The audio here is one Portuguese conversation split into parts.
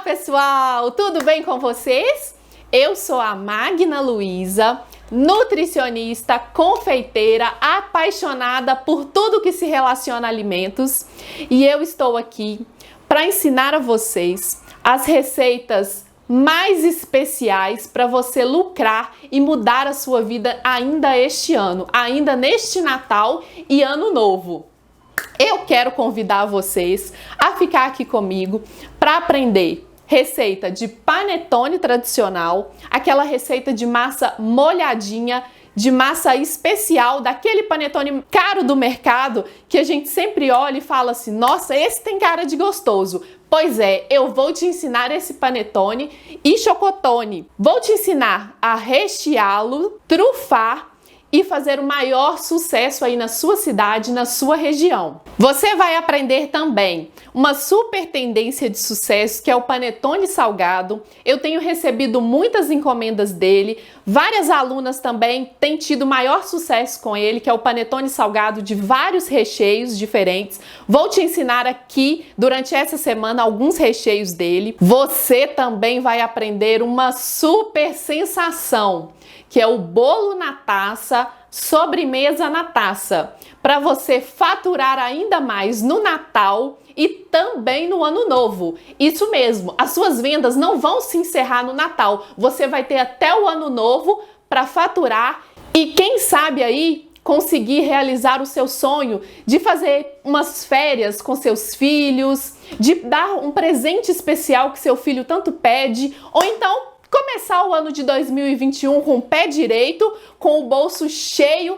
pessoal, tudo bem com vocês? Eu sou a Magna Luísa, nutricionista, confeiteira, apaixonada por tudo que se relaciona a alimentos, e eu estou aqui para ensinar a vocês as receitas mais especiais para você lucrar e mudar a sua vida ainda este ano, ainda neste Natal e Ano Novo. Eu quero convidar vocês a ficar aqui comigo para aprender receita de panetone tradicional, aquela receita de massa molhadinha, de massa especial, daquele panetone caro do mercado que a gente sempre olha e fala assim: nossa, esse tem cara de gostoso. Pois é, eu vou te ensinar esse panetone e chocotone. Vou te ensinar a recheá-lo, trufar e fazer o maior sucesso aí na sua cidade, na sua região. Você vai aprender também uma super tendência de sucesso que é o panetone salgado. Eu tenho recebido muitas encomendas dele, várias alunas também têm tido maior sucesso com ele, que é o panetone salgado de vários recheios diferentes. Vou te ensinar aqui durante essa semana alguns recheios dele. Você também vai aprender uma super sensação, que é o bolo na taça, sobremesa na taça, para você faturar ainda mais no Natal e também no Ano Novo. Isso mesmo, as suas vendas não vão se encerrar no Natal, você vai ter até o Ano Novo para faturar e quem sabe aí conseguir realizar o seu sonho de fazer umas férias com seus filhos, de dar um presente especial que seu filho tanto pede, ou então começar o ano de 2021 com o pé direito, com o bolso cheio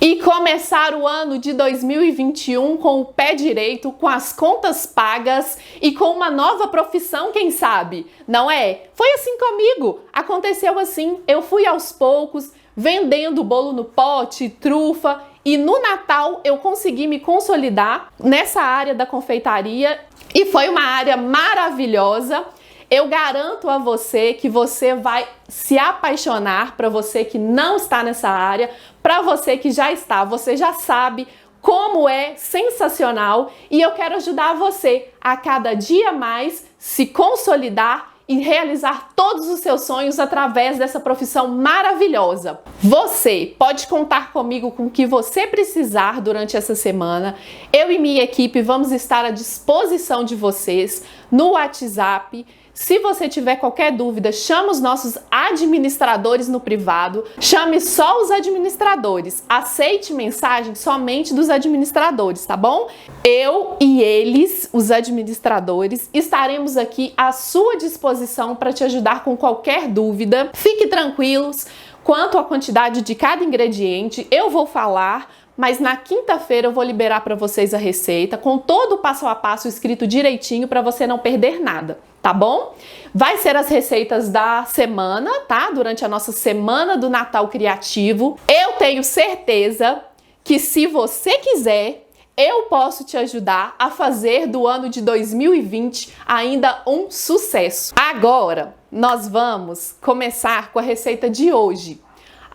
e começar o ano de 2021 com o pé direito, com as contas pagas e com uma nova profissão, quem sabe? Não é? Foi assim comigo, aconteceu assim, eu fui aos poucos vendendo bolo no pote, trufa, e no Natal eu consegui me consolidar nessa área da confeitaria e foi uma área maravilhosa. Eu garanto a você que você vai se apaixonar, para você que não está nessa área, para você que já está, você já sabe como é sensacional e eu quero ajudar você a cada dia mais se consolidar e realizar todos os seus sonhos através dessa profissão maravilhosa. Você pode contar comigo com o que você precisar durante essa semana. Eu e minha equipe vamos estar à disposição de vocês no WhatsApp. Se você tiver qualquer dúvida, chame os nossos administradores no privado, chame só os administradores, aceite mensagem somente dos administradores, tá bom? Eu e eles, os administradores, estaremos aqui à sua disposição para te ajudar com qualquer dúvida. Fique tranquilos quanto à quantidade de cada ingrediente, eu vou falar, mas na quinta-feira eu vou liberar para vocês a receita com todo o passo a passo escrito direitinho para você não perder nada, tá bom? Vai ser as receitas da semana, tá? Durante a nossa semana do Natal Criativo. Eu tenho certeza que se você quiser, eu posso te ajudar a fazer do ano de 2020 ainda um sucesso. Agora, nós vamos começar com a receita de hoje.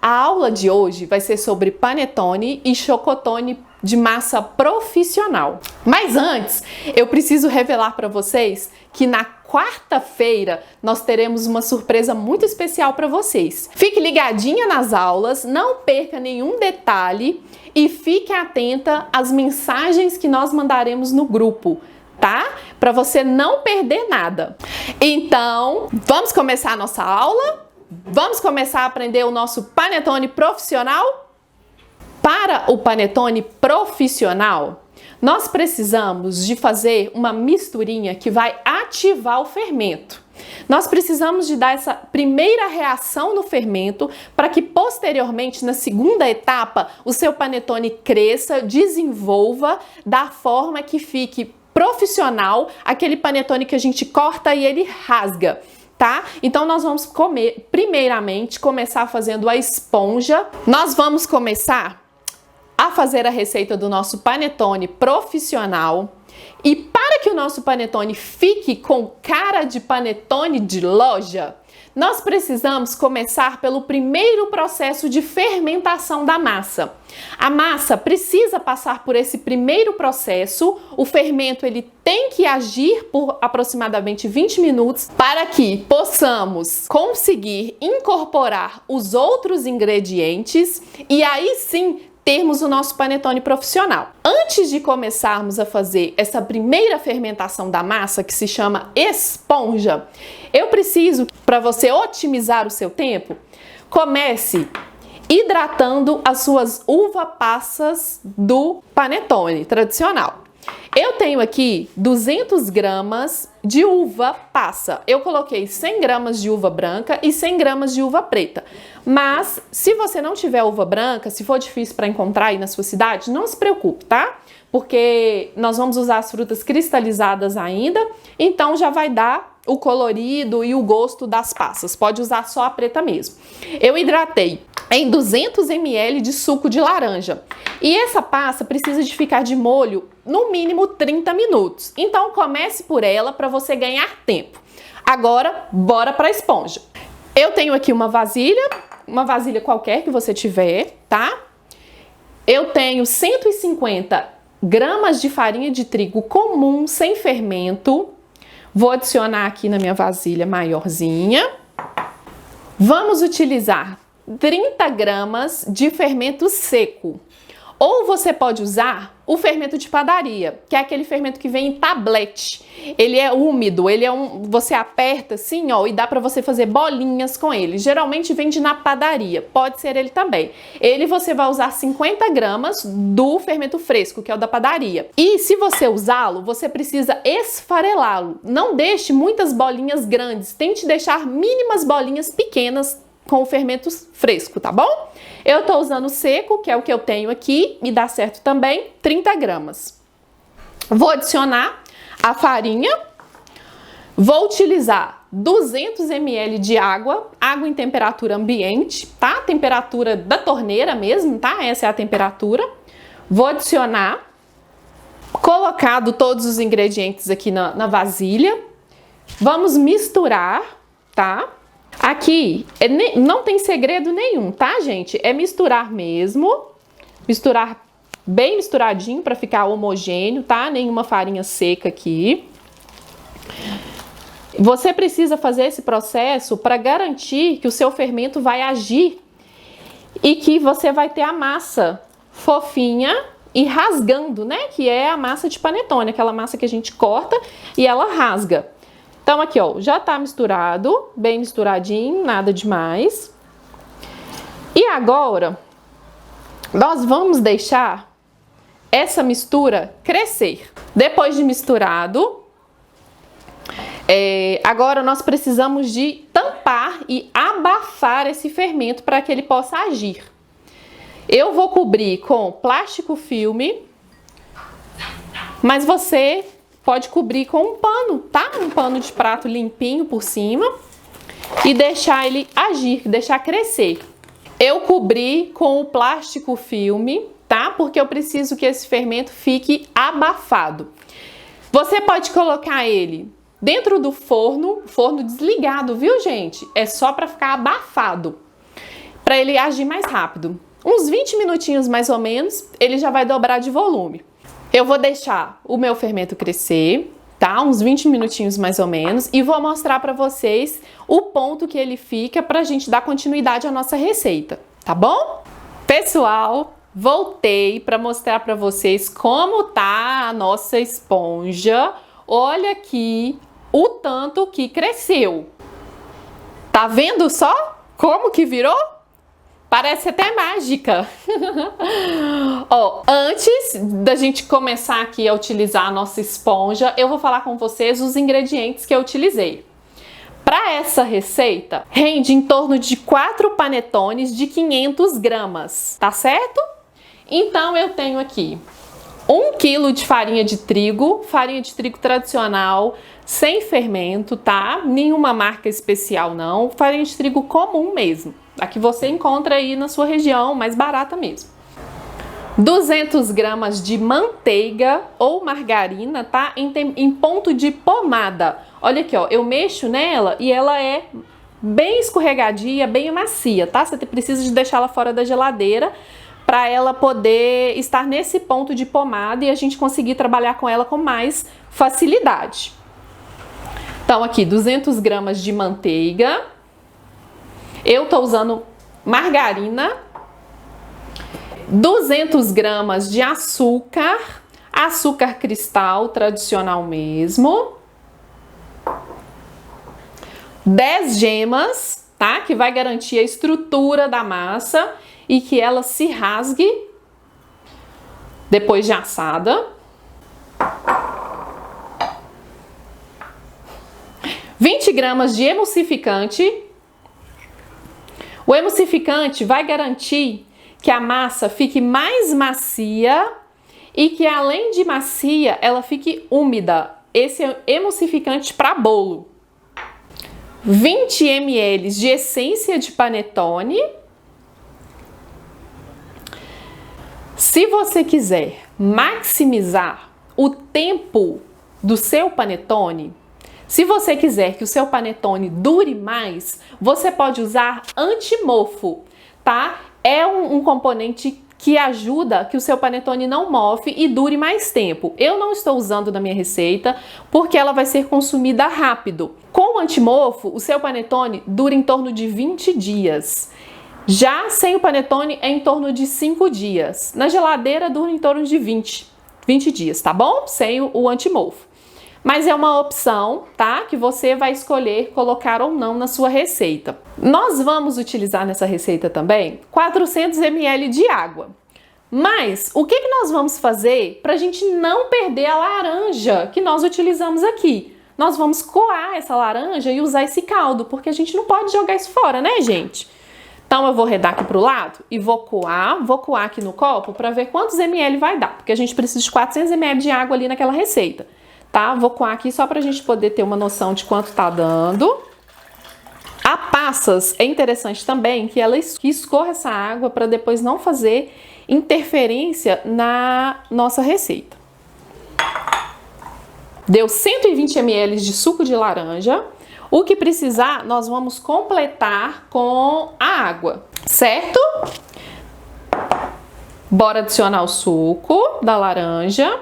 A aula de hoje vai ser sobre panetone e chocotone de massa profissional. Mas antes, eu preciso revelar para vocês que na quarta-feira nós teremos uma surpresa muito especial para vocês. Fique ligadinha nas aulas, não perca nenhum detalhe e fique atenta às mensagens que nós mandaremos no grupo, tá? Para você não perder nada. Então, vamos começar a nossa aula? Vamos começar a aprender o nosso panetone profissional? Para o panetone profissional, nós precisamos de fazer uma misturinha que vai ativar o fermento. Nós precisamos de dar essa primeira reação no fermento para que posteriormente, na segunda etapa, o seu panetone cresça, desenvolva da forma que fique profissional, aquele panetone que a gente corta e ele rasga. Tá? Então nós vamos primeiramente começar fazendo a esponja. Nós vamos começar a fazer a receita do nosso panetone profissional. E para que o nosso panetone fique com cara de panetone de loja, nós precisamos começar pelo primeiro processo de fermentação da massa. A massa precisa passar por esse primeiro processo, o fermento ele tem que agir por aproximadamente 20 minutos para que possamos conseguir incorporar os outros ingredientes e aí sim termos o nosso panetone profissional. Antes de começarmos a fazer essa primeira fermentação da massa, que se chama esponja, eu preciso, para você otimizar o seu tempo, comece hidratando as suas uva passas do panetone tradicional. Eu tenho aqui 200 gramas de uva passa. Eu coloquei 100 gramas de uva branca e 100 gramas de uva preta. Mas, se você não tiver uva branca, se for difícil para encontrar aí na sua cidade, não se preocupe, tá? Porque nós vamos usar as frutas cristalizadas ainda, então já vai dar o colorido e o gosto das passas. Pode usar só a preta mesmo. Eu hidratei em 200 ml de suco de laranja. E essa passa precisa de ficar de molho no mínimo 30 minutos. Então comece por ela para você ganhar tempo. Agora, bora para a esponja. Eu tenho aqui uma vasilha qualquer que você tiver, tá? Eu tenho 150 gramas de farinha de trigo comum, sem fermento. Vou adicionar aqui na minha vasilha maiorzinha. Vamos utilizar 30 gramas de fermento seco. Ou você pode usar o fermento de padaria, que é aquele fermento que vem em tablete. Ele é úmido, você aperta assim, ó, e dá para você fazer bolinhas com ele. Geralmente vende na padaria, pode ser ele também. Ele você vai usar 50 gramas do fermento fresco, que é o da padaria. E se você usá-lo, você precisa esfarelá-lo. Não deixe muitas bolinhas grandes, tente deixar mínimas bolinhas pequenas com o fermento fresco, tá bom? Eu tô usando seco, que é o que eu tenho aqui, e dá certo também, 30 gramas. Vou adicionar a farinha, vou utilizar 200 ml de água em temperatura ambiente, tá? Temperatura da torneira mesmo, tá? Essa é a temperatura. Vou adicionar, colocado todos os ingredientes aqui na vasilha. Vamos misturar, tá? Aqui não tem segredo nenhum, tá, gente? É misturar mesmo, misturar bem misturadinho para ficar homogêneo, tá? Nenhuma farinha seca aqui. Você precisa fazer esse processo para garantir que o seu fermento vai agir e que você vai ter a massa fofinha e rasgando, né? Que é a massa de panetone, aquela massa que a gente corta e ela rasga. Então aqui, ó, já tá misturado, bem misturadinho, nada demais. E agora, nós vamos deixar essa mistura crescer. Depois de misturado, agora nós precisamos de tampar e abafar esse fermento para que ele possa agir. Eu vou cobrir com plástico filme, mas você pode cobrir com um pano, tá? Um pano de prato limpinho por cima e deixar ele agir, deixar crescer. Eu cobri com o plástico filme, tá? Porque eu preciso que esse fermento fique abafado. Você pode colocar ele dentro do forno desligado, viu, gente? É só para ficar abafado, para ele agir mais rápido. Uns 20 minutinhos mais ou menos, ele já vai dobrar de volume. Eu vou deixar o meu fermento crescer, tá? Uns 20 minutinhos mais ou menos, e vou mostrar para vocês o ponto que ele fica pra gente dar continuidade à nossa receita, tá bom? Pessoal, voltei para mostrar para vocês como tá a nossa esponja. Olha aqui o tanto que cresceu. Tá vendo só como que virou? Parece até mágica. Ó, antes da gente começar aqui a utilizar a nossa esponja, eu vou falar com vocês os ingredientes que eu utilizei. Para essa receita, rende em torno de 4 panetones de 500 gramas, tá certo? Então eu tenho aqui 1 kg de farinha de trigo tradicional, sem fermento, tá? Nenhuma marca especial não, farinha de trigo comum mesmo. A que você encontra aí na sua região, mais barata mesmo. 200 gramas de manteiga ou margarina, tá? Em ponto de pomada. Olha aqui, ó, eu mexo nela e ela é bem escorregadia, bem macia, tá? Você precisa de deixar ela fora da geladeira para ela poder estar nesse ponto de pomada e a gente conseguir trabalhar com ela com mais facilidade. Então aqui, 200 gramas de manteiga. Eu tô usando margarina. 200 gramas de açúcar, açúcar cristal tradicional mesmo. 10 gemas, tá? Que vai garantir a estrutura da massa e que ela se rasgue depois de assada. 20 gramas de emulsificante. O emulsificante vai garantir que a massa fique mais macia e que, além de macia, ela fique úmida. Esse é emulsificante para bolo. 20 ml de essência de panetone. Se você quiser maximizar o tempo do seu panetone, se você quiser que o seu panetone dure mais, você pode usar anti-mofo, tá? É um componente que ajuda que o seu panetone não mofe e dure mais tempo. Eu não estou usando na minha receita porque ela vai ser consumida rápido. Com o antimofo, o seu panetone dura em torno de 20 dias. Já sem o panetone é em torno de 5 dias. Na geladeira dura em torno de 20 dias, tá bom? Sem o antimofo. Mas é uma opção, tá? Que você vai escolher colocar ou não na sua receita. Nós vamos utilizar nessa receita também 400 ml de água. Mas o que nós vamos fazer para a gente não perder a laranja que nós utilizamos aqui? Nós vamos coar essa laranja e usar esse caldo, porque a gente não pode jogar isso fora, né, gente? Então eu vou redar aqui pro lado e vou coar aqui no copo para ver quantos ml vai dar, porque a gente precisa de 400 ml de água ali naquela receita. Tá? Vou coar aqui só pra gente poder ter uma noção de quanto tá dando. A passas é interessante também que ela escorra essa água para depois não fazer interferência na nossa receita. Deu 120 ml de suco de laranja. O que precisar, nós vamos completar com a água, certo? Bora adicionar o suco da laranja.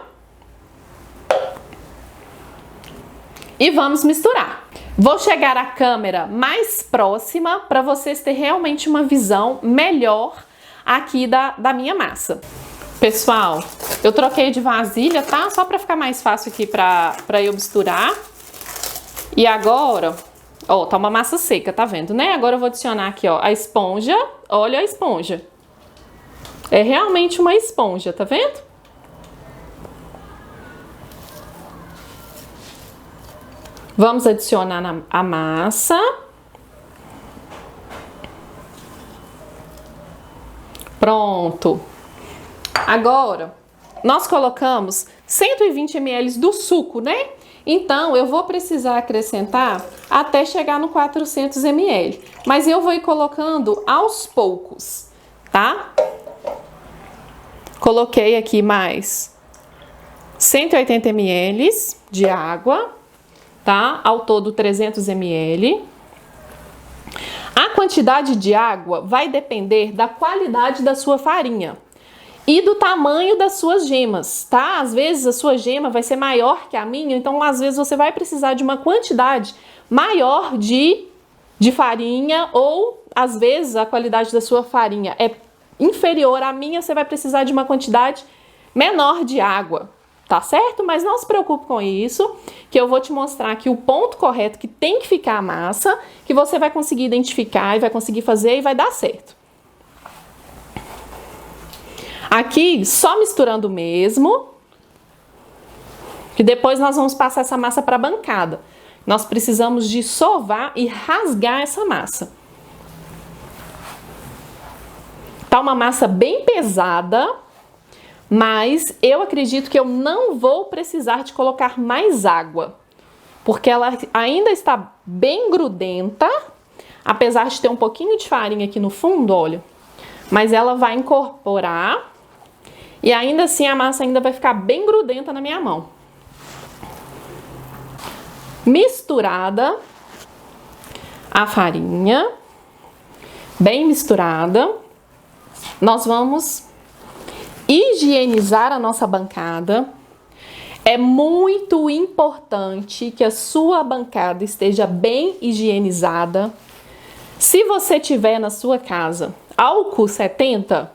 E vamos misturar. Vou chegar a câmera mais próxima para vocês terem realmente uma visão melhor aqui da minha massa. Pessoal, eu troquei de vasilha, tá? Só para ficar mais fácil aqui para eu misturar. E agora, ó, tá uma massa seca, tá vendo, né? Agora eu vou adicionar aqui, ó, a esponja. Olha a esponja. É realmente uma esponja, tá vendo? Vamos adicionar a massa. Pronto. Agora, nós colocamos 120 ml do suco, né? Então, eu vou precisar acrescentar até chegar no 400 ml. Mas eu vou ir colocando aos poucos, tá? Coloquei aqui mais 180 ml de água. Tá? Ao todo 300 ml. A quantidade de água vai depender da qualidade da sua farinha e do tamanho das suas gemas, tá? Às vezes a sua gema vai ser maior que a minha, então às vezes você vai precisar de uma quantidade maior de farinha, ou às vezes a qualidade da sua farinha é inferior à minha, você vai precisar de uma quantidade menor de água. Tá certo? Mas não se preocupe com isso, que eu vou te mostrar aqui o ponto correto que tem que ficar a massa, que você vai conseguir identificar e vai conseguir fazer e vai dar certo. Aqui, só misturando mesmo, que depois nós vamos passar essa massa para a bancada. Nós precisamos de sovar e rasgar essa massa. Tá uma massa bem pesada, mas eu acredito que eu não vou precisar de colocar mais água, porque ela ainda está bem grudenta, apesar de ter um pouquinho de farinha aqui no fundo, olha. Mas ela vai incorporar E ainda assim a massa ainda vai ficar bem grudenta na minha mão. Misturada a farinha, bem misturada, nós vamos higienizar a nossa bancada. É muito importante que a sua bancada esteja bem higienizada. Se você tiver na sua casa álcool 70,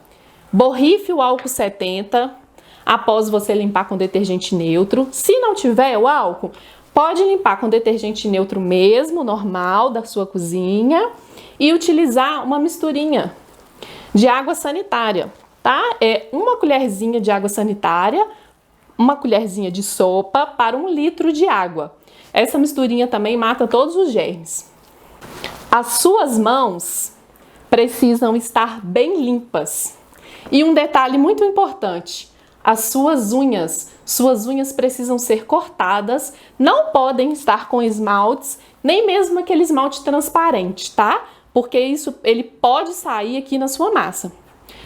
borrife o álcool 70 após você limpar com detergente neutro. Se não tiver o álcool, pode limpar com detergente neutro mesmo, normal, da sua cozinha, e utilizar uma misturinha de água sanitária, tá? É uma colherzinha de água sanitária, uma colherzinha de sopa para 1 litro de água. Essa misturinha também mata todos os germes. As suas mãos precisam estar bem limpas. E um detalhe muito importante, as suas unhas precisam ser cortadas, não podem estar com esmaltes, nem mesmo aquele esmalte transparente, tá? Porque isso ele pode sair aqui na sua massa.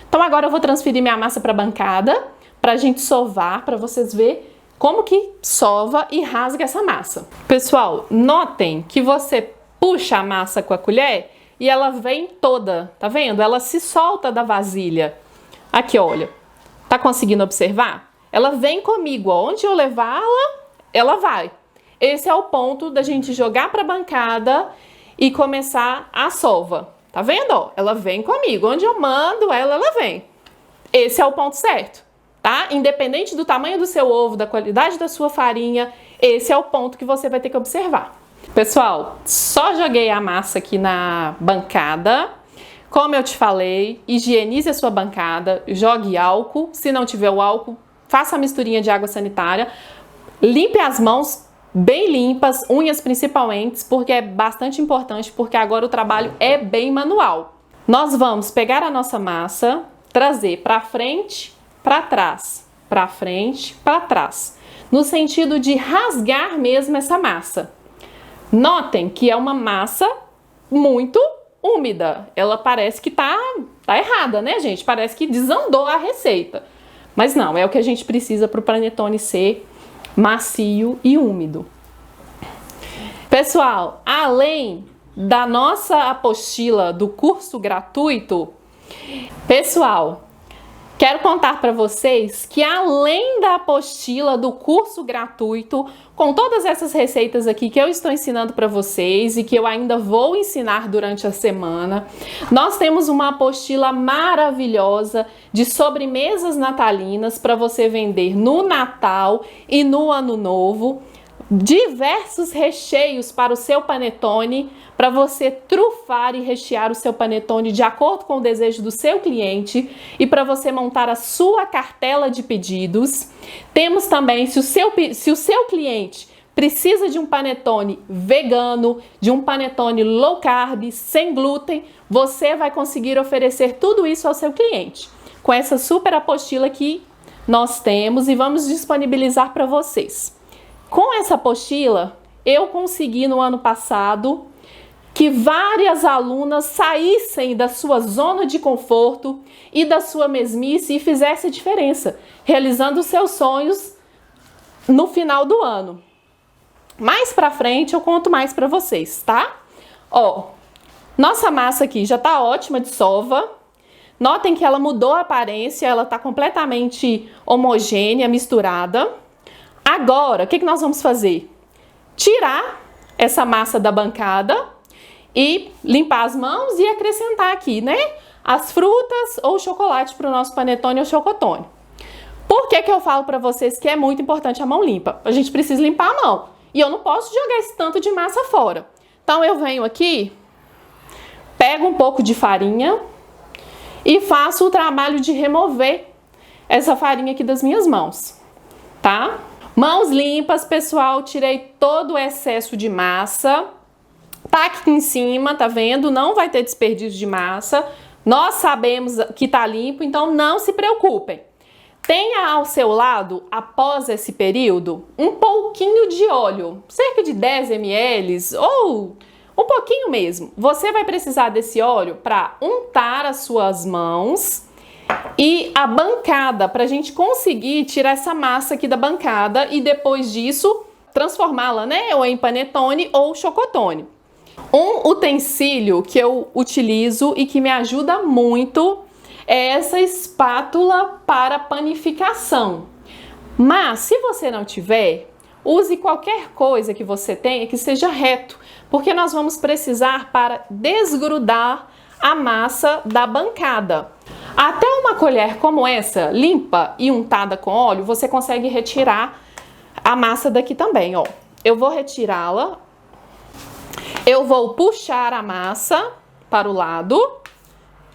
Então agora eu vou transferir minha massa para a bancada, para a gente sovar, para vocês verem como que sova e rasga essa massa. Pessoal, notem que você puxa a massa com a colher e ela vem toda, tá vendo? Ela se solta da vasilha. Aqui, olha, tá conseguindo observar? Ela vem comigo, ó. Onde eu levá-la, ela vai. Esse é o ponto da gente jogar para a bancada e começar a sova. Tá vendo? Ó? Ela vem comigo. Onde eu mando ela, ela vem. Esse é o ponto certo, tá? Independente do tamanho do seu ovo, da qualidade da sua farinha, esse é o ponto que você vai ter que observar. Pessoal, só joguei a massa aqui na bancada. Como eu te falei, higienize a sua bancada, jogue álcool. Se não tiver o álcool, faça a misturinha de água sanitária. Limpe as mãos bem limpas, unhas principalmente, porque é bastante importante, porque agora o trabalho é bem manual. Nós vamos pegar a nossa massa, trazer para frente, para trás, para frente, para trás, no sentido de rasgar mesmo essa massa. Notem que é uma massa muito úmida. Ela parece que tá errada, né, gente? Parece que desandou a receita. Mas não, é o que a gente precisa para o panetone ser macio e úmido. Pessoal, além da nossa apostila do curso gratuito, pessoal, quero contar para vocês que além da apostila do curso gratuito, com todas essas receitas aqui que eu estou ensinando para vocês e que eu ainda vou ensinar durante a semana, nós temos uma apostila maravilhosa de sobremesas natalinas para você vender no Natal e no Ano Novo. Diversos recheios para o seu panetone, para você trufar e rechear o seu panetone de acordo com o desejo do seu cliente e para você montar a sua cartela de pedidos. Temos também, se o seu cliente precisa de um panetone vegano, de um panetone low carb, sem glúten, você vai conseguir oferecer tudo isso ao seu cliente com essa super apostila que nós temos e vamos disponibilizar para vocês. Com essa apostila, eu consegui no ano passado que várias alunas saíssem da sua zona de conforto e da sua mesmice e fizessem diferença, realizando seus sonhos no final do ano. Mais pra frente eu conto mais pra vocês, tá? Ó, nossa massa aqui já tá ótima de sova. Notem que ela mudou a aparência, ela tá completamente homogênea, misturada. Agora, o que nós vamos fazer? Tirar essa massa da bancada e limpar as mãos e acrescentar aqui, né? As frutas ou chocolate para o nosso panetone ou chocotone. Por que eu falo para vocês que é muito importante a mão limpa? A gente precisa limpar a mão. E eu não posso jogar esse tanto de massa fora. Então eu venho aqui, pego um pouco de farinha e faço o trabalho de remover essa farinha aqui das minhas mãos, tá? Mãos limpas, pessoal, tirei todo o excesso de massa. Tá aqui em cima, tá vendo? Não vai ter desperdício de massa. Nós sabemos que tá limpo, então não se preocupem. Tenha ao seu lado, após esse período, um pouquinho de óleo, cerca de 10 ml ou um pouquinho mesmo. Você vai precisar desse óleo para untar as suas mãos e a bancada, para a gente conseguir tirar essa massa aqui da bancada e depois disso transformá-la, né, ou em panetone ou chocotone. Um utensílio que eu utilizo e que me ajuda muito é essa espátula para panificação. Mas se você não tiver, use qualquer coisa que você tenha que seja reto, porque nós vamos precisar para desgrudar a massa da bancada. Até uma colher como essa, limpa e untada com óleo, você consegue retirar a massa daqui também, ó. Eu vou retirá-la. Eu vou puxar a massa para o lado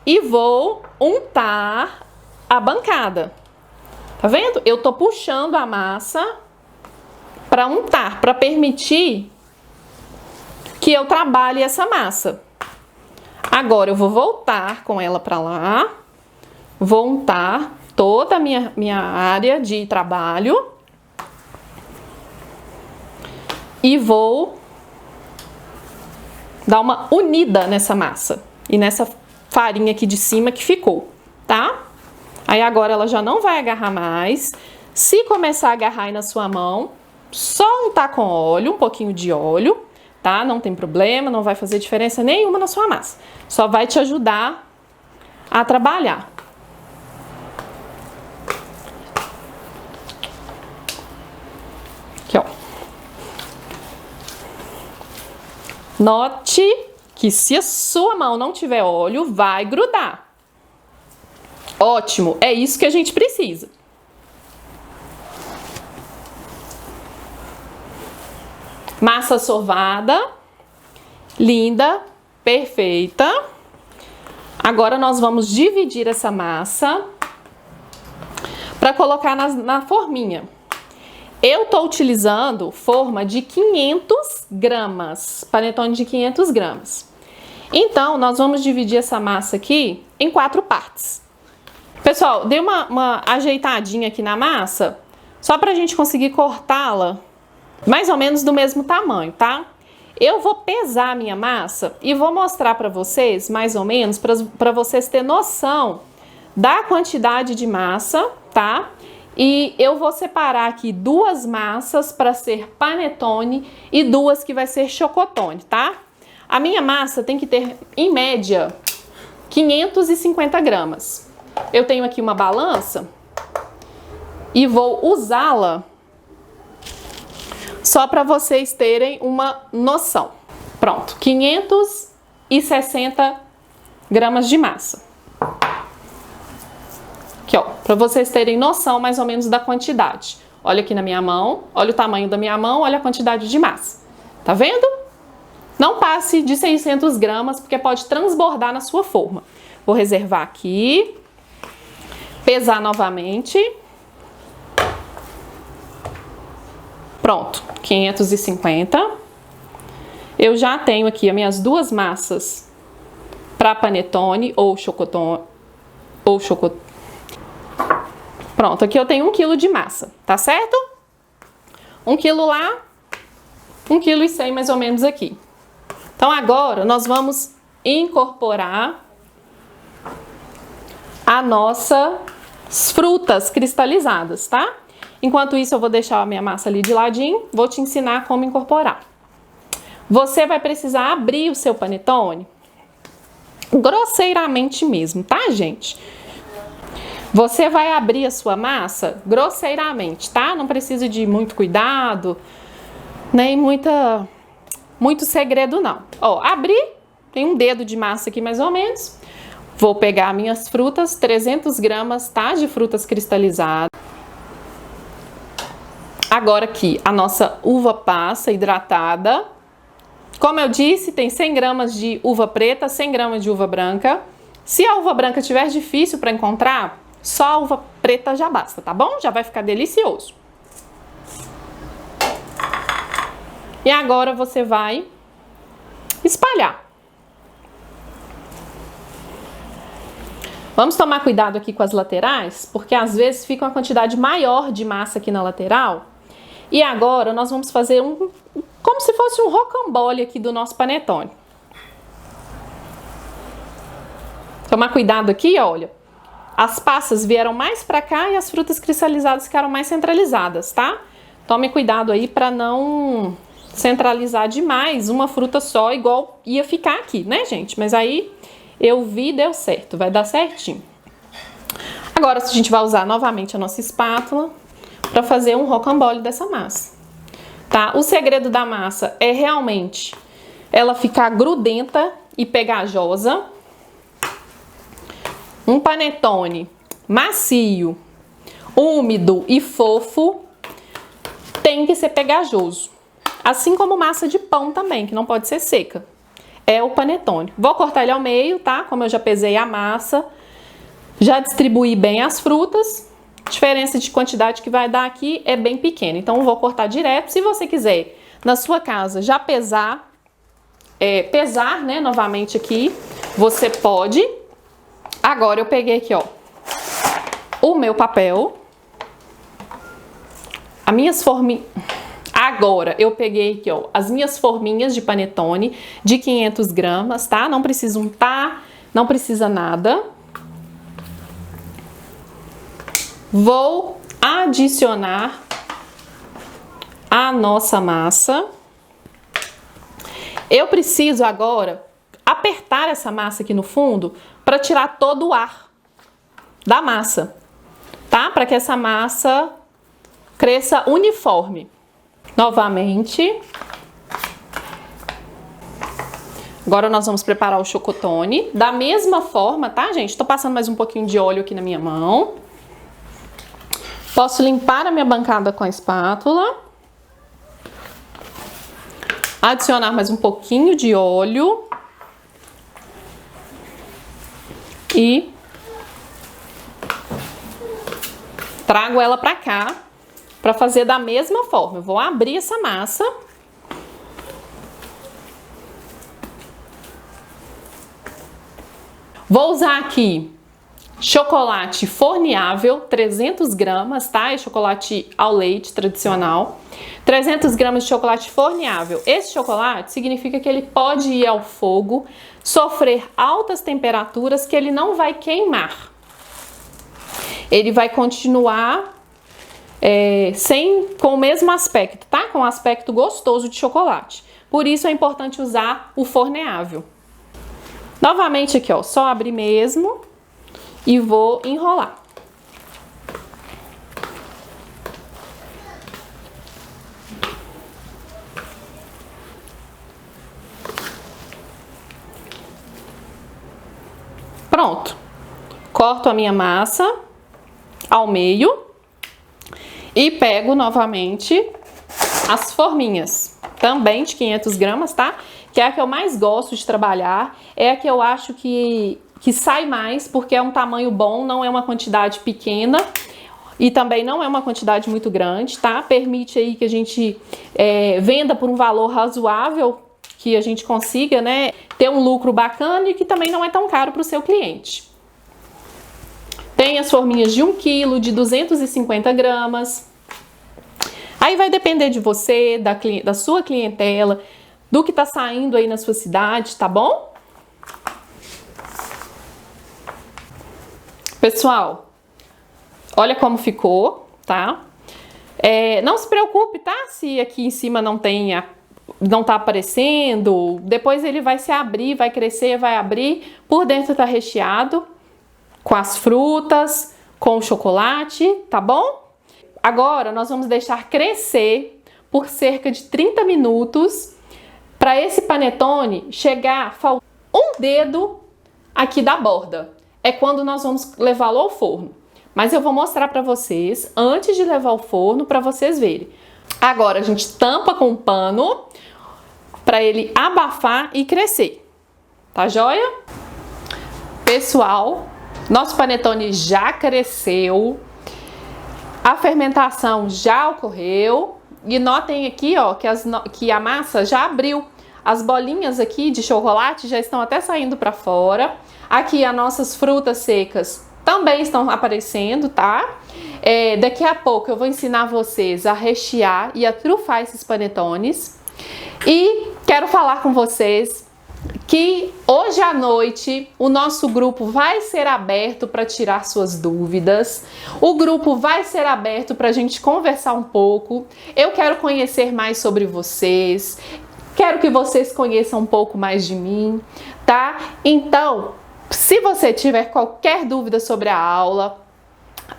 e vou untar a bancada. Tá vendo? Eu tô puxando a massa para untar, para permitir que eu trabalhe essa massa. Agora eu vou voltar com ela para lá. Vou untar toda a minha área de trabalho. E vou dar uma unida nessa massa e nessa farinha aqui de cima que ficou, tá? Aí agora ela já não vai agarrar mais. Se começar a agarrar aí na sua mão, só untar com óleo, um pouquinho de óleo, tá? Não tem problema, não vai fazer diferença nenhuma na sua massa. Só vai te ajudar a trabalhar. Aqui, ó. Note que se a sua mão não tiver óleo, vai grudar. Ótimo, é isso que a gente precisa. Massa sovada, linda, perfeita. Agora nós vamos dividir essa massa para colocar na forminha. Eu tô utilizando forma de 500 gramas, panetone de 500 gramas. Então, nós vamos dividir essa massa aqui em 4 partes. Pessoal, dei uma ajeitadinha aqui na massa, só pra gente conseguir cortá-la mais ou menos do mesmo tamanho, tá? Eu vou pesar a minha massa e vou mostrar pra vocês, mais ou menos, pra vocês terem noção da quantidade de massa, tá? E eu vou separar aqui 2 massas para ser panetone e 2 que vai ser chocotone, tá? A minha massa tem que ter, em média, 550 gramas. Eu tenho aqui uma balança e vou usá-la só para vocês terem uma noção. Pronto, 560 gramas de massa. Aqui, ó, para vocês terem noção mais ou menos da quantidade. Olha aqui na minha mão, olha o tamanho da minha mão, olha a quantidade de massa. Tá vendo? Não passe de 600 gramas, porque pode transbordar na sua forma. Vou reservar aqui, pesar novamente. Pronto, 550. Eu já tenho aqui as minhas 2 massas para panetone ou chocotone. Pronto, aqui eu tenho 1 kg de massa, tá certo? 1 kg lá, 1,1 kg mais ou menos aqui. Então agora nós vamos incorporar as nossas frutas cristalizadas, tá? Enquanto isso eu vou deixar a minha massa ali de ladinho, vou te ensinar como incorporar. Você vai precisar abrir o seu panetone grosseiramente mesmo, tá, gente? Você vai abrir a sua massa grosseiramente, tá? Não precisa de muito cuidado, nem muito segredo, não. Ó, abri, tem um dedo de massa aqui mais ou menos. Vou pegar minhas frutas, 300 gramas, tá? De frutas cristalizadas. Agora aqui, a nossa uva passa hidratada. Como eu disse, tem 100 gramas de uva preta, 100 gramas de uva branca. Se a uva branca estiver difícil para encontrar, só a uva preta já basta, tá bom? Já vai ficar delicioso. E agora você vai espalhar. Vamos tomar cuidado aqui com as laterais, porque às vezes fica uma quantidade maior de massa aqui na lateral. E agora nós vamos fazer como se fosse um rocambole aqui do nosso panetone. Tomar cuidado aqui, olha. as passas vieram mais pra cá e as frutas cristalizadas ficaram mais centralizadas, tá? Tome cuidado aí pra não centralizar demais uma fruta só, igual ia ficar aqui, né, gente? Mas aí eu vi e deu certo, vai dar certinho. Agora a gente vai usar novamente a nossa espátula para fazer um rocambole dessa massa, tá? O segredo da massa é realmente ela ficar grudenta e pegajosa. Um panetone macio, úmido e fofo tem que ser pegajoso. Assim como massa de pão também, que não pode ser seca. É o panetone. Vou cortar ele ao meio, tá? Como eu já pesei a massa, já distribuí bem as frutas. A diferença de quantidade que vai dar aqui é bem pequena. Então, eu vou cortar direto. Se você quiser, na sua casa, já pesar, né, novamente aqui, você pode. Agora, eu peguei aqui, ó, o meu papel. As minhas forminhas... Agora, eu peguei aqui, ó, as minhas forminhas de panetone de 500 gramas, tá? Não precisa untar, não precisa nada. Vou adicionar a nossa massa. Eu preciso agora apertar essa massa aqui no fundo para tirar todo o ar da massa, tá? Para que essa massa cresça uniforme. Novamente. Agora nós vamos preparar o chocotone. Da mesma forma, tá, gente? Tô passando mais um pouquinho de óleo aqui na minha mão. Posso limpar a minha bancada com a espátula. Adicionar mais um pouquinho de óleo. E trago ela pra cá. Para fazer da mesma forma, eu vou abrir essa massa. Vou usar aqui chocolate forneável, 300 gramas, tá? É chocolate ao leite tradicional. 300 gramas de chocolate forneável. Esse chocolate significa que ele pode ir ao fogo, sofrer altas temperaturas, que ele não vai queimar. Ele vai continuar... com o mesmo aspecto, tá? Com um aspecto gostoso de chocolate. Por isso é importante usar o forneável. Novamente aqui, ó, só abrir mesmo e vou enrolar. Pronto. Corto a minha massa ao meio. E pego novamente as forminhas, também de 500 gramas, tá? Que é a que eu mais gosto de trabalhar, é a que eu acho que sai mais, porque é um tamanho bom, não é uma quantidade pequena e também não é uma quantidade muito grande, tá? Permite aí que a gente venda por um valor razoável, que a gente consiga, né, ter um lucro bacana e que também não é tão caro para o seu cliente. Tem as forminhas de 1 kg, de 250 gramas. Aí vai depender de você, da sua clientela, do que tá saindo aí na sua cidade, tá bom? Pessoal, olha como ficou, tá? Não se preocupe, tá? Se aqui em cima não tá aparecendo, depois ele vai se abrir, vai crescer, vai abrir. Por dentro tá recheado com as frutas, com o chocolate, tá bom? Agora nós vamos deixar crescer por cerca de 30 minutos para esse panetone chegar faltando um dedo aqui da borda. É quando nós vamos levá-lo ao forno. Mas eu vou mostrar para vocês antes de levar ao forno para vocês verem. Agora a gente tampa com um pano para ele abafar e crescer. Tá joia? Pessoal, nosso panetone já cresceu, a fermentação já ocorreu e notem aqui, ó, que a massa já abriu. As bolinhas aqui de chocolate já estão até saindo para fora. Aqui as nossas frutas secas também estão aparecendo, tá? Daqui a pouco eu vou ensinar vocês a rechear e a trufar esses panetones. E quero falar com vocês que hoje à noite o nosso grupo vai ser aberto para tirar suas dúvidas. O grupo vai ser aberto para a gente conversar um pouco. Eu quero conhecer mais sobre vocês. Quero que vocês conheçam um pouco mais de mim, tá? Então, se você tiver qualquer dúvida sobre a aula,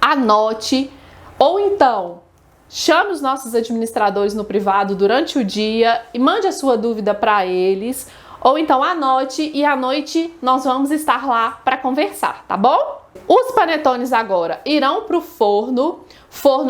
anote ou então chame os nossos administradores no privado durante o dia e mande a sua dúvida para eles. Ou então anote e à noite nós vamos estar lá para conversar, tá bom? Os panetones agora irão para o forno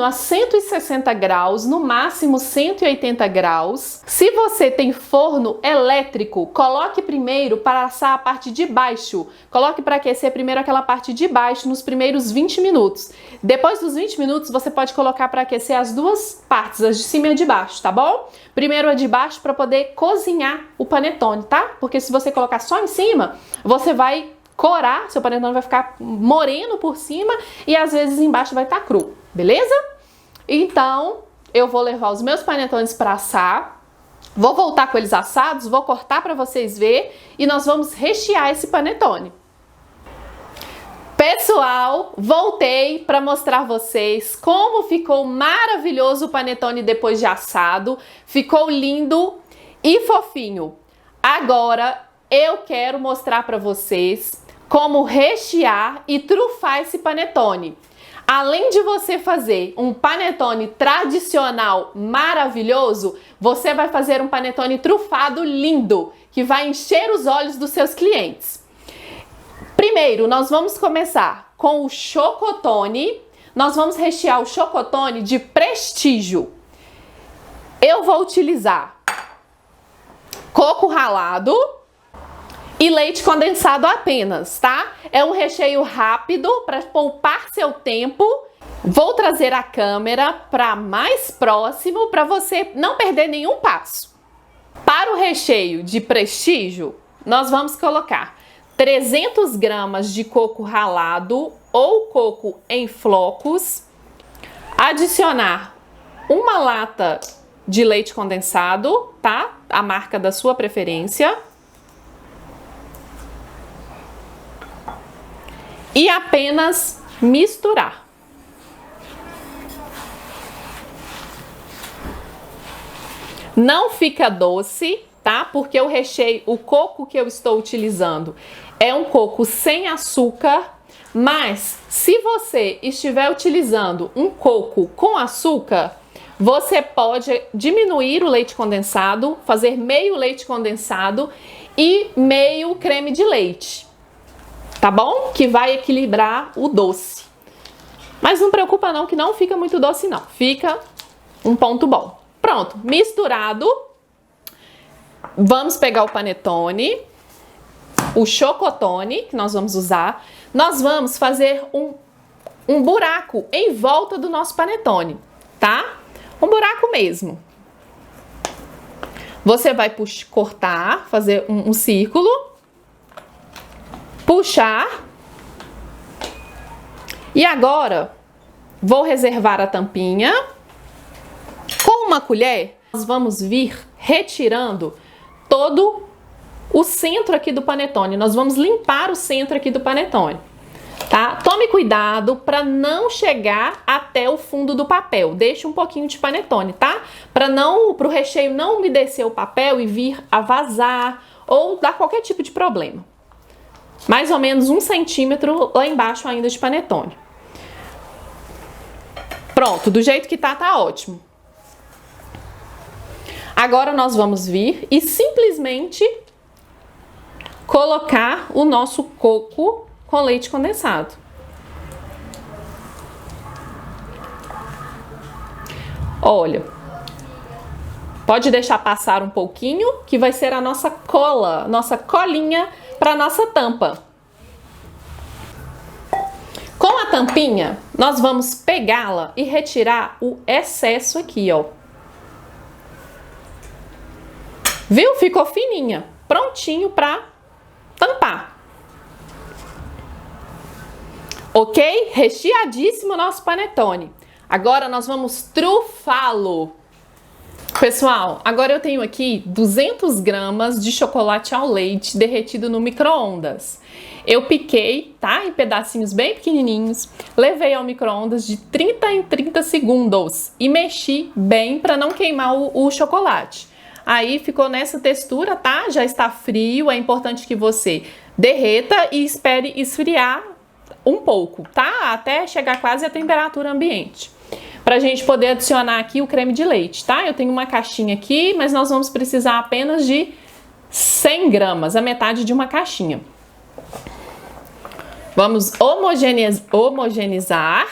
a 160 graus, no máximo 180 graus. Se você tem forno elétrico, coloque primeiro para assar a parte de baixo. Coloque para aquecer primeiro aquela parte de baixo nos primeiros 20 minutos. Depois dos 20 minutos, você pode colocar para aquecer as duas partes, as de cima e a de baixo, tá bom? Primeiro a de baixo para poder cozinhar o panetone, tá? Porque se você colocar só em cima, você vai corar, seu panetone vai ficar moreno por cima e às vezes embaixo vai estar cru, beleza? Então, eu vou levar os meus panetones para assar, vou voltar com eles assados, vou cortar para vocês verem e nós vamos rechear esse panetone. Pessoal, voltei para mostrar vocês como ficou maravilhoso o panetone depois de assado, ficou lindo e fofinho. Agora, eu quero mostrar para vocês como rechear e trufar esse panetone. Além de você fazer um panetone tradicional maravilhoso, você vai fazer um panetone trufado lindo, que vai encher os olhos dos seus clientes. Primeiro, nós vamos começar com o chocotone. Nós vamos rechear o chocotone de prestígio. Eu vou utilizar coco ralado e leite condensado apenas, tá? É um recheio rápido para poupar seu tempo. Vou trazer a câmera para mais próximo para você não perder nenhum passo. Para o recheio de prestígio, nós vamos colocar 300 gramas de coco ralado ou coco em flocos, adicionar uma lata de leite condensado, tá? A marca da sua preferência. E apenas misturar. Não fica doce, tá? Porque o recheio, o coco que eu estou utilizando é um coco sem açúcar, mas se você estiver utilizando um coco com açúcar, você pode diminuir o leite condensado, fazer meio leite condensado e meio creme de leite. Tá bom? Que vai equilibrar o doce. Mas não preocupa não, que não fica muito doce não. Fica um ponto bom. Pronto, misturado. Vamos pegar o panetone, o chocotone, que nós vamos usar. Nós vamos fazer um buraco em volta do nosso panetone, tá? Um buraco mesmo. Você vai cortar, fazer um círculo. Puxar. E agora, vou reservar a tampinha. Com uma colher, nós vamos vir retirando todo o centro aqui do panetone. Nós vamos limpar o centro aqui do panetone, tá? Tome cuidado para não chegar até o fundo do papel. Deixe um pouquinho de panetone, tá? Para o recheio não umedecer o papel e vir a vazar ou dar qualquer tipo de problema. Mais ou menos 1 centímetro lá embaixo ainda de panetone. Pronto, do jeito que tá ótimo. Agora nós vamos vir e simplesmente colocar o nosso coco com leite condensado. Olha, pode deixar passar um pouquinho, que vai ser a nossa cola, nossa colinha para nossa tampa. Com a tampinha, nós vamos pegá-la e retirar o excesso aqui, ó. Viu? Ficou fininha, prontinho para tampar. Ok? Recheadíssimo o nosso panetone. Agora nós vamos trufá-lo. Pessoal, agora eu tenho aqui 200 gramas de chocolate ao leite derretido no micro-ondas. Eu piquei, tá? Em pedacinhos bem pequenininhos, levei ao micro-ondas de 30 em 30 segundos e mexi bem para não queimar o chocolate. Aí ficou nessa textura, tá? Já está frio, é importante que você derreta e espere esfriar um pouco, tá? Até chegar quase à temperatura ambiente. Pra gente poder adicionar aqui o creme de leite, tá? Eu tenho uma caixinha aqui, mas nós vamos precisar apenas de 100 gramas, a metade de uma caixinha. Vamos homogeneizar.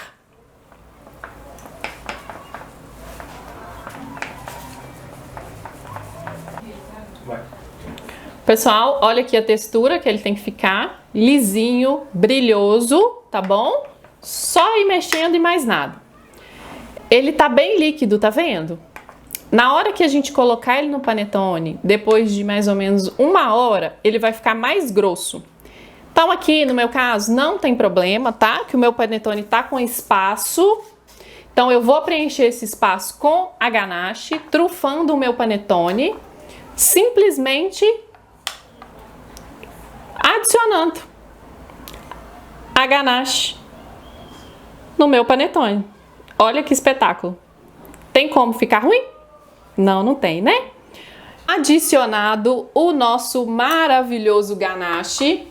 Pessoal, olha aqui a textura que ele tem que ficar, lisinho, brilhoso, tá bom? Só ir mexendo e mais nada. Ele tá bem líquido, tá vendo? Na hora que a gente colocar ele no panetone, depois de mais ou menos 1 hora, ele vai ficar mais grosso. Então aqui, no meu caso, não tem problema, tá? Que o meu panetone tá com espaço. Então eu vou preencher esse espaço com a ganache, trufando o meu panetone, simplesmente adicionando a ganache no meu panetone. Olha que espetáculo. Tem como ficar ruim? Não, não tem, né? Adicionado o nosso maravilhoso ganache,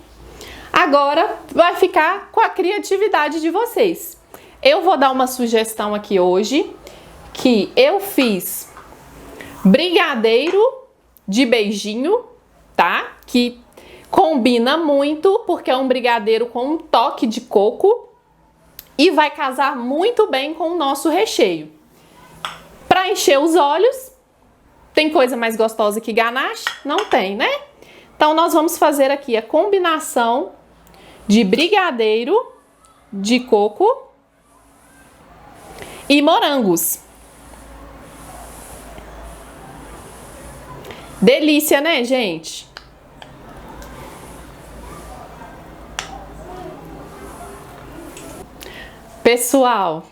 agora vai ficar com a criatividade de vocês. Eu vou dar uma sugestão aqui hoje, que eu fiz brigadeiro de beijinho, tá? Que combina muito, porque é um brigadeiro com um toque de coco e vai casar muito bem com o nosso recheio. Para encher os olhos, tem coisa mais gostosa que ganache? Não tem, né? Então nós vamos fazer aqui a combinação de brigadeiro de coco e morangos. Delícia, né, gente? Pessoal,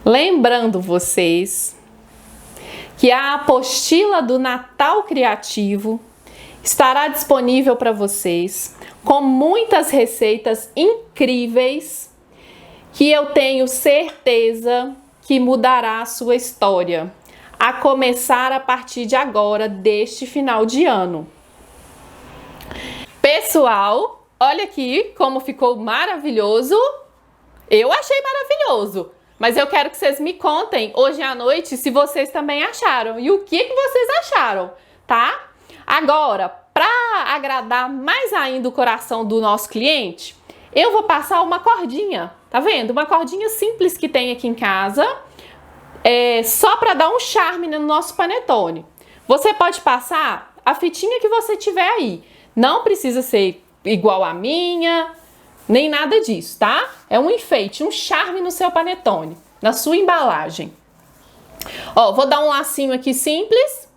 lembrando vocês que a apostila do Natal Criativo estará disponível para vocês com muitas receitas incríveis que eu tenho certeza que mudará a sua história, a começar a partir de agora, deste final de ano. Pessoal, olha aqui como ficou maravilhoso. Eu achei maravilhoso, mas eu quero que vocês me contem hoje à noite se vocês também acharam e o que vocês acharam, tá? Agora, para agradar mais ainda o coração do nosso cliente, eu vou passar uma cordinha, tá vendo? Uma cordinha simples que tem aqui em casa, só para dar um charme no nosso panetone. Você pode passar a fitinha que você tiver aí, não precisa ser igual a minha, nem nada disso, tá? É um enfeite, um charme no seu panetone, na sua embalagem. Ó, vou dar um lacinho aqui simples.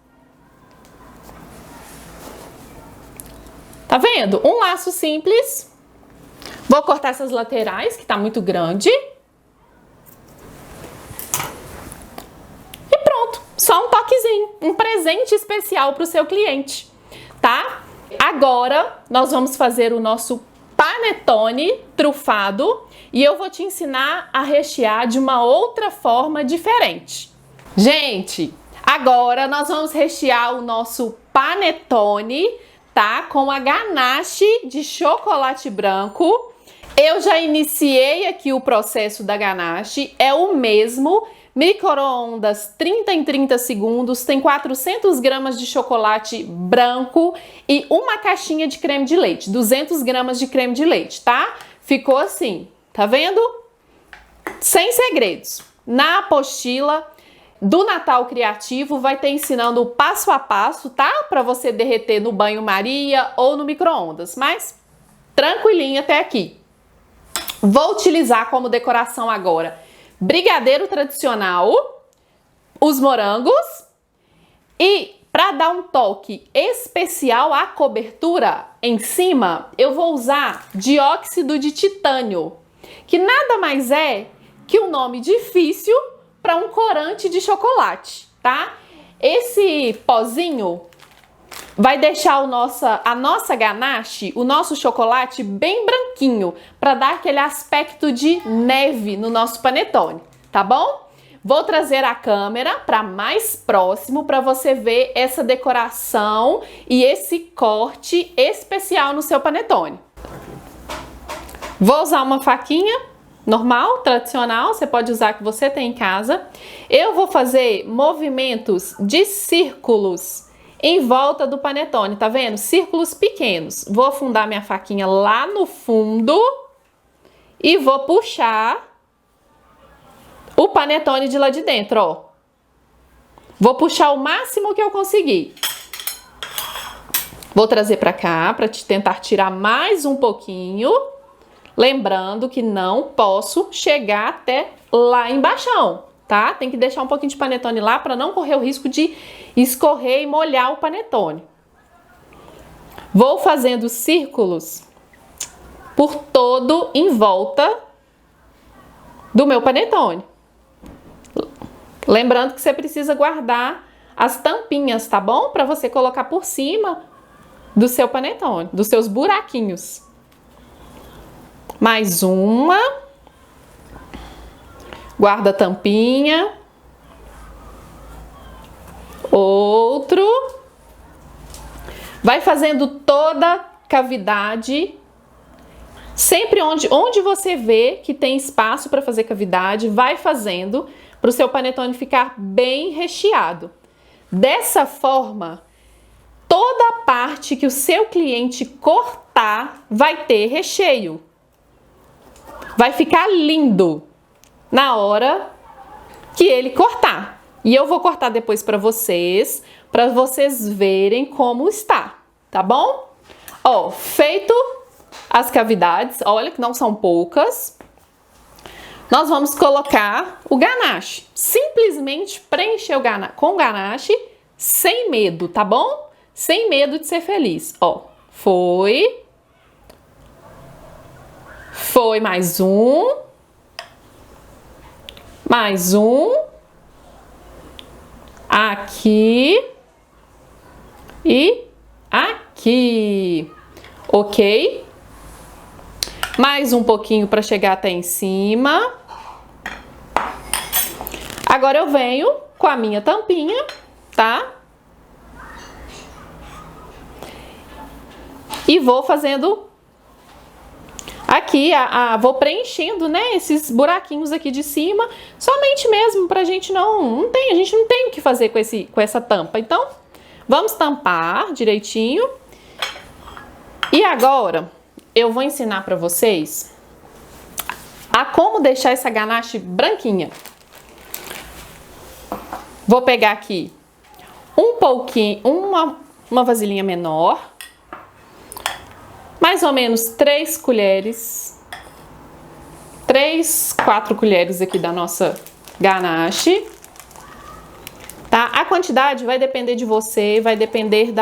Tá vendo? Um laço simples. Vou cortar essas laterais, que tá muito grande. E pronto, só um toquezinho, um presente especial pro seu cliente, tá? Agora, nós vamos fazer o nosso panetone trufado e eu vou te ensinar a rechear de uma outra forma diferente. Gente, agora nós vamos rechear o nosso panetone, tá? Com a ganache de chocolate branco. Eu já iniciei aqui o processo da ganache, é o mesmo. Micro-ondas 30 em 30 segundos, tem 400 gramas de chocolate branco e uma caixinha de creme de leite, 200 gramas de creme de leite, tá? Ficou assim, tá vendo? Sem segredos. Na apostila do Natal Criativo vai ter ensinando o passo a passo, tá? Para você derreter no banho-maria ou no micro-ondas, mas tranquilinho até aqui. Vou utilizar como decoração agora brigadeiro tradicional, os morangos e para dar um toque especial à cobertura em cima, eu vou usar dióxido de titânio, que nada mais é que um nome difícil para um corante de chocolate, tá? Esse pozinho vai deixar a nossa ganache, o nosso chocolate bem branquinho, para dar aquele aspecto de neve no nosso panetone, tá bom? Vou trazer a câmera para mais próximo para você ver essa decoração e esse corte especial no seu panetone. Vou usar uma faquinha normal, tradicional, você pode usar a que você tem em casa. Eu vou fazer movimentos de círculos em volta do panetone, tá vendo? Círculos pequenos. Vou afundar minha faquinha lá no fundo e vou puxar o panetone de lá de dentro, ó. Vou puxar o máximo que eu conseguir. Vou trazer pra cá pra tentar tirar mais um pouquinho. Lembrando que não posso chegar até lá embaixo, tá? Tem que deixar um pouquinho de panetone lá para não correr o risco de escorrer e molhar o panetone. Vou fazendo círculos por todo em volta do meu panetone. Lembrando que você precisa guardar as tampinhas, tá bom? Para você colocar por cima do seu panetone, dos seus buraquinhos. Mais uma. Guarda a tampinha. Outro. Vai fazendo toda a cavidade. Sempre onde você vê que tem espaço para fazer cavidade, vai fazendo para o seu panetone ficar bem recheado. Dessa forma, toda a parte que o seu cliente cortar vai ter recheio. Vai ficar lindo na hora que ele cortar. E eu vou cortar depois para vocês verem como está, tá bom? Ó, feito as cavidades, olha que não são poucas. Nós vamos colocar o ganache. Simplesmente preencher com ganache sem medo, tá bom? Sem medo de ser feliz. Ó, foi mais um. Mais um. Aqui. E aqui. Ok? Mais um pouquinho para chegar até em cima. Agora eu venho com a minha tampinha, tá? E vou fazendo aqui, vou preenchendo, né, esses buraquinhos aqui de cima, somente mesmo pra gente a gente não tem o que fazer com essa tampa. Então, vamos tampar direitinho. E agora, eu vou ensinar pra vocês a como deixar essa ganache branquinha. Vou pegar aqui um pouquinho, uma vasilhinha menor, mais ou menos 3 colheres, 4 colheres aqui da nossa ganache, tá? A quantidade vai depender de você, vai depender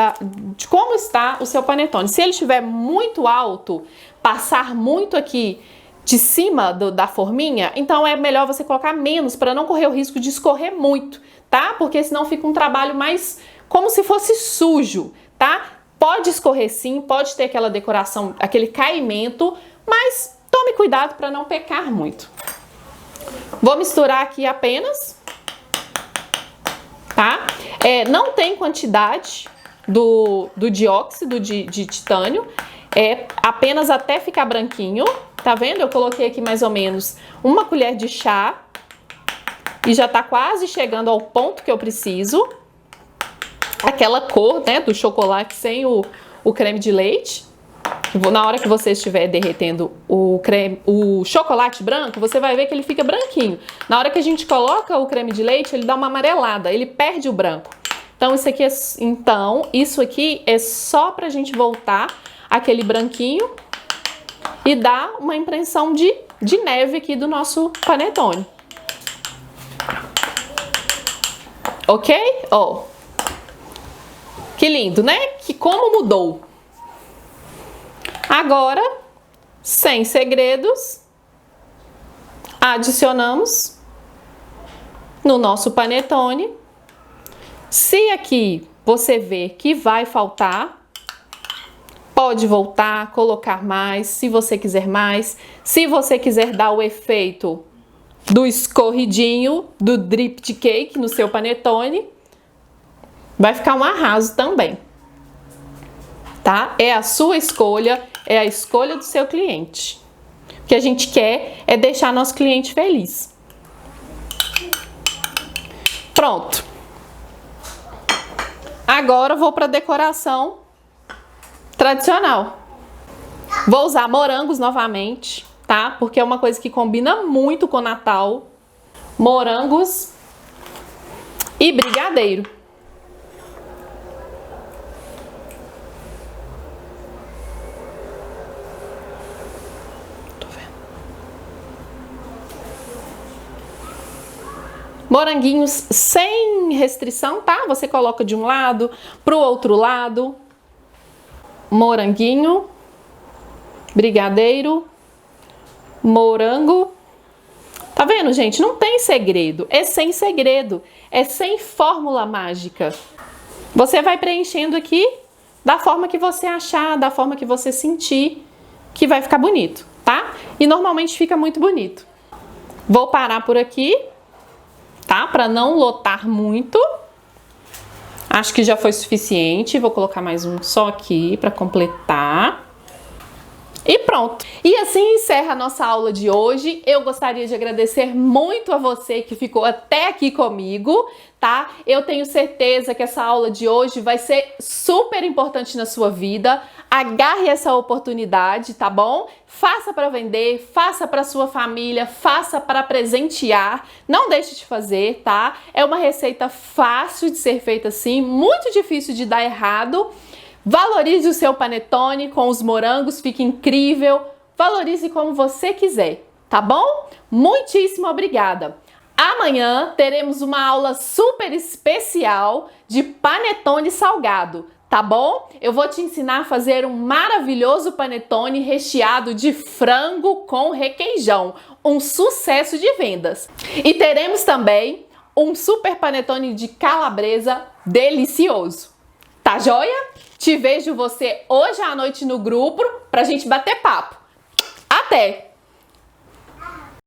de como está o seu panetone. Se ele estiver muito alto, passar muito aqui de cima da forminha, então é melhor você colocar menos para não correr o risco de escorrer muito, tá? Porque senão fica um trabalho mais como se fosse sujo, tá? Pode escorrer sim, pode ter aquela decoração, aquele caimento, mas tome cuidado para não pecar muito. Vou misturar aqui apenas, tá? Não tem quantidade do dióxido de titânio, apenas até ficar branquinho, tá vendo? Eu coloquei aqui mais ou menos 1 colher de chá e já tá quase chegando ao ponto que eu preciso. Aquela cor, né, do chocolate sem o creme de leite. Na hora que você estiver derretendo o chocolate branco, você vai ver que ele fica branquinho. Na hora que a gente coloca o creme de leite, ele dá uma amarelada, ele perde o branco. Então isso aqui é só pra gente voltar aquele branquinho e dar uma impressão de neve aqui do nosso panetone. Ok? Ó. Que lindo, né? Que como mudou. Agora, sem segredos, adicionamos no nosso panetone Se aqui você vê que vai faltar, pode voltar, colocar mais, se você quiser mais. Se você quiser dar o efeito do escorridinho, do drip de cake no seu panetone, vai ficar um arraso também, tá? É a sua escolha, é a escolha do seu cliente. O que a gente quer é deixar nosso cliente feliz. Pronto. Agora eu vou para a decoração tradicional. Vou usar morangos novamente, tá? Porque é uma coisa que combina muito com o Natal. Morangos e brigadeiro. Tô vendo. Moranguinhos sem restrição, tá? Você coloca de um lado pro outro lado. Moranguinho, brigadeiro, morango. Tá vendo, gente? Não tem segredo. É sem segredo. É sem fórmula mágica. Você vai preenchendo aqui da forma que você achar, da forma que você sentir que vai ficar bonito, tá? E normalmente fica muito bonito. Vou parar por aqui, tá? Para não lotar muito. Acho que já foi suficiente. Vou colocar mais um só aqui para completar. E pronto! E assim encerra a nossa aula de hoje. Eu gostaria de agradecer muito a você que ficou até aqui comigo, tá? Eu tenho certeza que essa aula de hoje vai ser super importante na sua vida. Agarre essa oportunidade, tá bom? Faça para vender, faça para sua família, faça para presentear. Não deixe de fazer, tá? É uma receita fácil de ser feita assim, muito difícil de dar errado. Valorize o seu panetone com os morangos, fica incrível. Valorize como você quiser, tá bom? Muitíssimo obrigada! Amanhã teremos uma aula super especial de panetone salgado, tá bom? Eu vou te ensinar a fazer um maravilhoso panetone recheado de frango com requeijão, um sucesso de vendas. E teremos também um super panetone de calabresa delicioso. Tá joia? Te vejo você hoje à noite no grupo pra gente bater papo. Até!